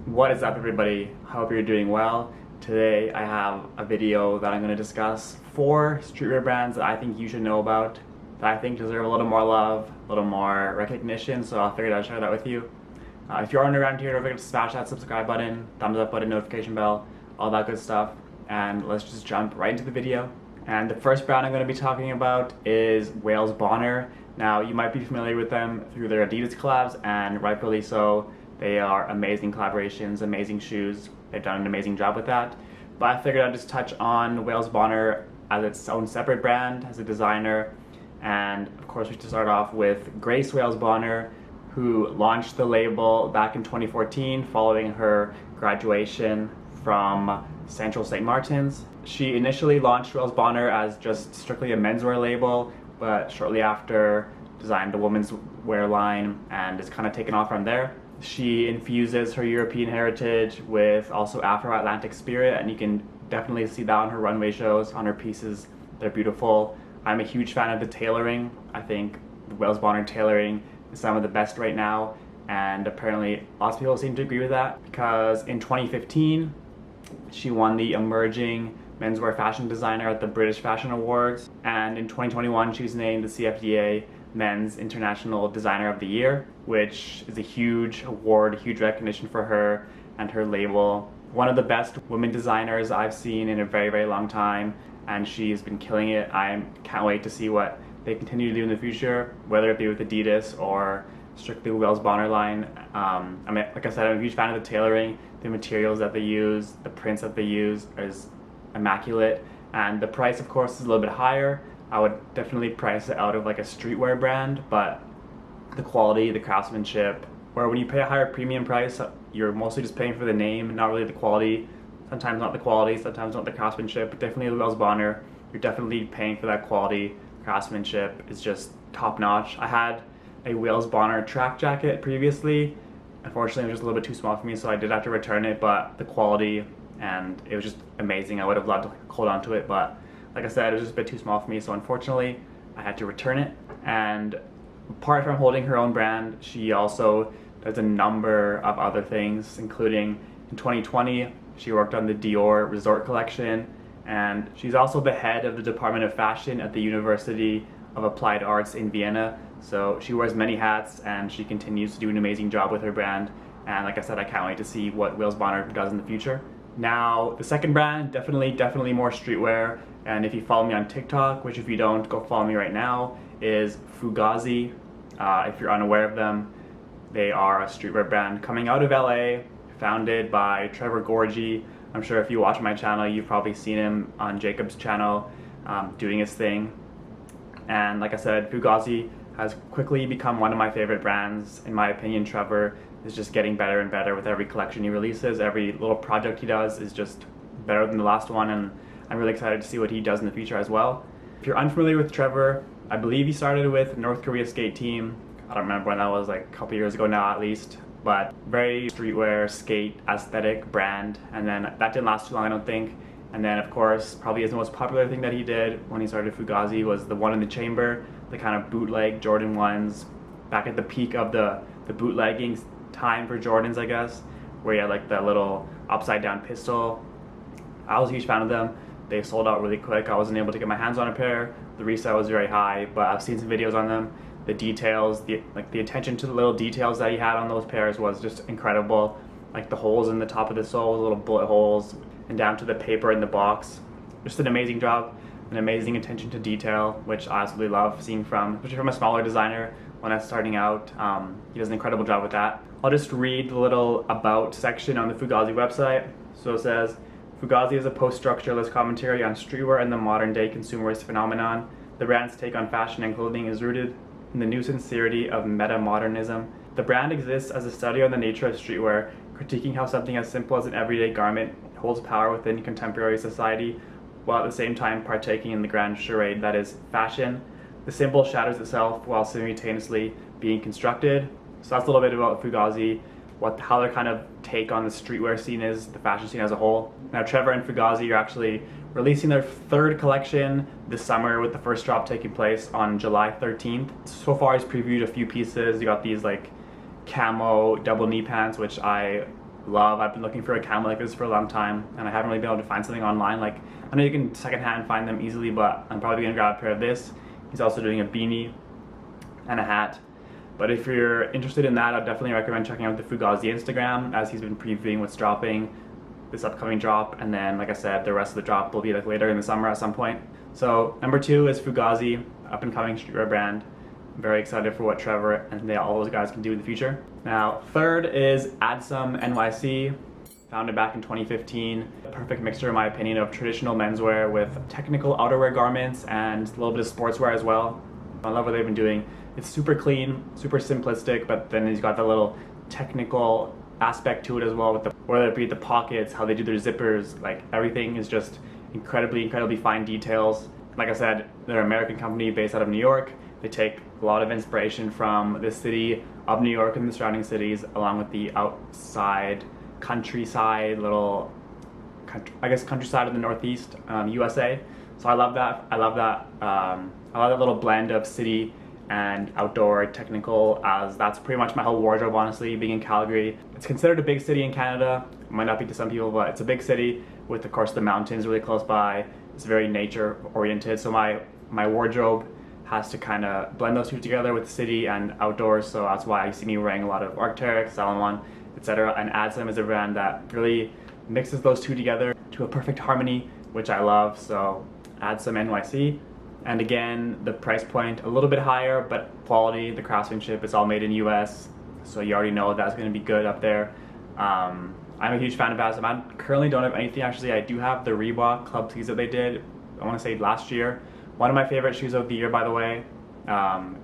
What is up, everybody? Hope you're doing well. Today I have a video that I'm going to discuss 4 streetwear brands that I think you should know about, that I think deserve a little more love, a little more recognition, so I figured I'd share that with you. If you're new around here, don't forget to smash that subscribe button, thumbs up button, notification bell, all that good stuff, and let's just jump right into the video. And the first brand I'm going to be talking about is Welsh Bonner. Now, you might be familiar with them through their Adidas collabs, and rightfully so. They are amazing collaborations, amazing shoes. They've done an amazing job with that. But I figured I'd just touch on Welsh Bonner as its own separate brand, as a designer. And of course, we should start off with Grace Welsh Bonner, who launched the label back in 2014 following her graduation from Central St. Martin's. She initially launched Welsh Bonner as just strictly a menswear label, but shortly after designed a women's wear line and it's kind of taken off from there. She infuses her European heritage with also Afro-Atlantic spirit, and you can definitely see that on her runway shows, on her pieces. They're beautiful. I'm a huge fan of the tailoring. I think the Welsh Bonner tailoring is some of the best right now, and apparently lots of people seem to agree with that, because in 2015 she won the Emerging Menswear Fashion Designer at the British Fashion Awards, and in 2021 she was named the CFDA Men's International Designer of the Year, which is a huge award, huge recognition for her and her label. One of the best women designers I've seen in a very, very long time, and she's been killing it. I can't wait to see what they continue to do in the future, whether it be with Adidas or strictly the Welsh Bonner line. I mean, like I said, I'm a huge fan of the tailoring, the materials that they use, the prints that they use is immaculate, and the price, of course, is a little bit higher. I would definitely price it out of like a streetwear brand, but the quality, the craftsmanship, where when you pay a higher premium price, you're mostly just paying for the name, not really the quality. Sometimes not the quality, sometimes not the craftsmanship, but definitely the Welsh Bonner, you're definitely paying for that quality. Craftsmanship is just top notch. I had a Welsh Bonner track jacket previously. Unfortunately, it was just a little bit too small for me, so I did have to return it, but the quality, and it was just amazing. I would have loved to hold on to it, but like I said, it was just a bit too small for me, so unfortunately I had to return it. And apart from holding her own brand, she also does a number of other things, including in 2020 she worked on the Dior Resort collection, and she's also the head of the Department of Fashion at the University of Applied Arts in Vienna. So she wears many hats, and she continues to do an amazing job with her brand. And like I said, I can't wait to see what Welsh Bonner does in the future. Now, the second brand, definitely more streetwear, and if you follow me on TikTok, which if you don't, go follow me right now, is Fugazi. If you're unaware of them, they are a streetwear brand coming out of LA, founded by Trevor Gorgie. I'm sure if you watch my channel, you've probably seen him on Jacob's channel doing his thing. And like I said, Fugazi has quickly become one of my favorite brands. In my opinion, Trevor is just getting better and better with every collection he releases. Every little project he does is just better than the last one, and I'm really excited to see what he does in the future as well. If you're unfamiliar with Trevor, I believe he started with North Korea skate team. I don't remember when that was, like a couple years ago now at least, but very streetwear, skate, aesthetic brand, and then that didn't last too long, I don't think. And then of course, probably the most popular thing that he did when he started Fugazi was the one in the chamber, the kind of bootleg Jordan 1s, back at the peak of the bootlegging time for Jordans, I guess, where you had like that little upside down pistol. I was a huge fan of them. They sold out really quick. I wasn't able to get my hands on a pair. The resale was very high, but I've seen some videos on them. The details, the attention to the little details that he had on those pairs was just incredible. Like the holes in the top of the sole, the little bullet holes, and down to the paper in the box. Just an amazing job, an amazing attention to detail, which I absolutely love seeing especially from a smaller designer when I'm starting out. He does an incredible job with that. I'll just read the little about section on the Fugazi website. So it says, Fugazi is a post-structuralist commentary on streetwear and the modern-day consumerist phenomenon. The brand's take on fashion and clothing is rooted in the new sincerity of meta-modernism. The brand exists as a study on the nature of streetwear, critiquing how something as simple as an everyday garment holds power within contemporary society, while at the same time partaking in the grand charade that is fashion. The symbol shatters itself while simultaneously being constructed. So that's a little bit about Fugazi, how their kind of take on the streetwear scene is, the fashion scene as a whole. Now Trevor and Fugazi are actually releasing their third collection this summer, with the first drop taking place on July 13th. So far he's previewed a few pieces. You got these like camo double knee pants, which I love. I've been looking for a camera like this for a long time, and I haven't really been able to find something online. Like, I know you can secondhand find them easily, but I'm probably gonna grab a pair of this. He's also doing a beanie and a hat. But if you're interested in that, I'd definitely recommend checking out the Fugazi Instagram, as he's been previewing what's dropping, this upcoming drop, and then, like I said, the rest of the drop will be like later in the summer at some point. So number 2 is Fugazi, up and coming streetwear brand. I'm very excited for what Trevor and all those guys can do in the future. Now, 3rd is Adsum NYC, founded back in 2015. A perfect mixture, in my opinion, of traditional menswear with technical outerwear garments and a little bit of sportswear as well. I love what they've been doing. It's super clean, super simplistic, but then he's got the little technical aspect to it as well, with whether it be the pockets, how they do their zippers, like everything is just incredibly fine details. Like I said, they're an American company based out of New York. They take a lot of inspiration from the city of New York and the surrounding cities, along with the outside countryside, countryside of the Northeast USA. So I love that. I love that little blend of city and outdoor technical, as that's pretty much my whole wardrobe, honestly, being in Calgary. It's considered a big city in Canada. It might not be to some people, but it's a big city with, of course, the mountains really close by. It's very nature oriented, so my wardrobe has to kind of blend those two together with city and outdoors, so that's why you see me wearing a lot of Arc'teryx, Salomon, etc. And Adsum is a brand that really mixes those two together to a perfect harmony, which I love. So Adsum NYC. And again, the price point a little bit higher, but quality, the craftsmanship, it's all made in US, so you already know that's going to be good up there. I'm a huge fan of Adsum. I currently don't have anything, actually. I do have the Reebok Club tees that they did, I want to say last year. One of my favorite shoes of the year, by the way.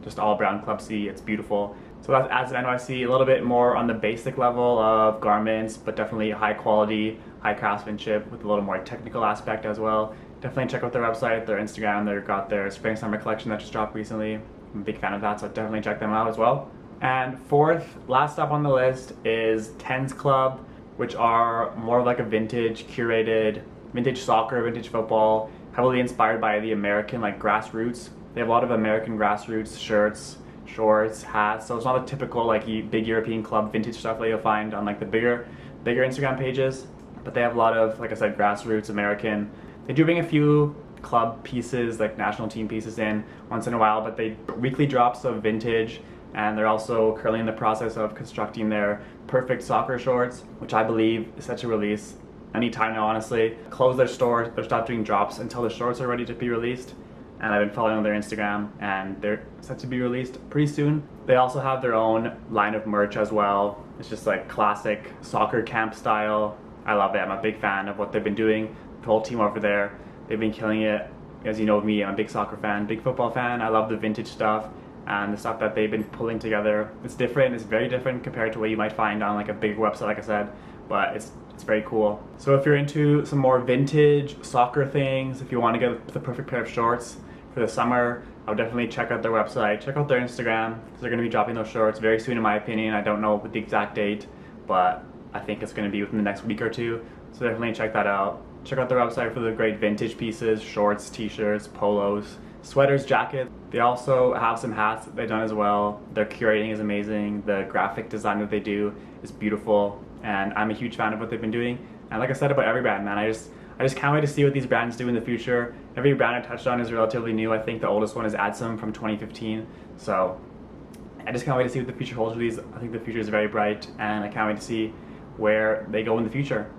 Just all brown Club C, it's beautiful. So that's Adsum NYC, a little bit more on the basic level of garments, but definitely high quality, high craftsmanship with a little more technical aspect as well. Definitely check out their website, their Instagram. They've got their spring summer collection that just dropped recently. I'm a big fan of that, so definitely check them out as well. And 4th, last up on the list, is Tens Club, which are more like a vintage, curated, vintage soccer, vintage football, heavily inspired by the American grassroots. They have a lot of American grassroots shirts, shorts, hats, so it's not the typical big European club vintage stuff that you'll find on the bigger Instagram pages, but they have a lot of, like I said, grassroots American. They do bring a few club pieces, like national team pieces, in once in a while, but they weekly drops of vintage, and they're also currently in the process of constructing their perfect soccer shorts, which I believe is set to release anytime now, honestly. Close their store, they'll stop doing drops until the shorts are ready to be released, and I've been following their Instagram, and they're set to be released pretty soon. They also have their own line of merch as well. It's just like classic soccer camp style. I love it. I'm a big fan of what they've been doing. The whole team over there, they've been killing it. As you know me, I'm a big soccer fan, big football fan. I love the vintage stuff and the stuff that they've been pulling together. It's different, it's very different compared to what you might find on a big website, like I said, but it's very cool. So if you're into some more vintage soccer things, if you want to get the perfect pair of shorts for the summer, I would definitely check out their website, check out their Instagram, because they're going to be dropping those shorts very soon, in my opinion. I don't know the exact date, but I think it's going to be within the next week or two, so definitely check that out. Check out their website for the great vintage pieces, shorts, t-shirts, polos, sweaters, jackets. They also have some hats that they've done as well. Their curating is amazing. The graphic design that they do is beautiful, and I'm a huge fan of what they've been doing. And like I said about every brand, man, I just can't wait to see what these brands do in the future. Every brand I touched on is relatively new. I think the oldest one is Adsum from 2015. So I just can't wait to see what the future holds for these. I think the future is very bright, and I can't wait to see where they go in the future.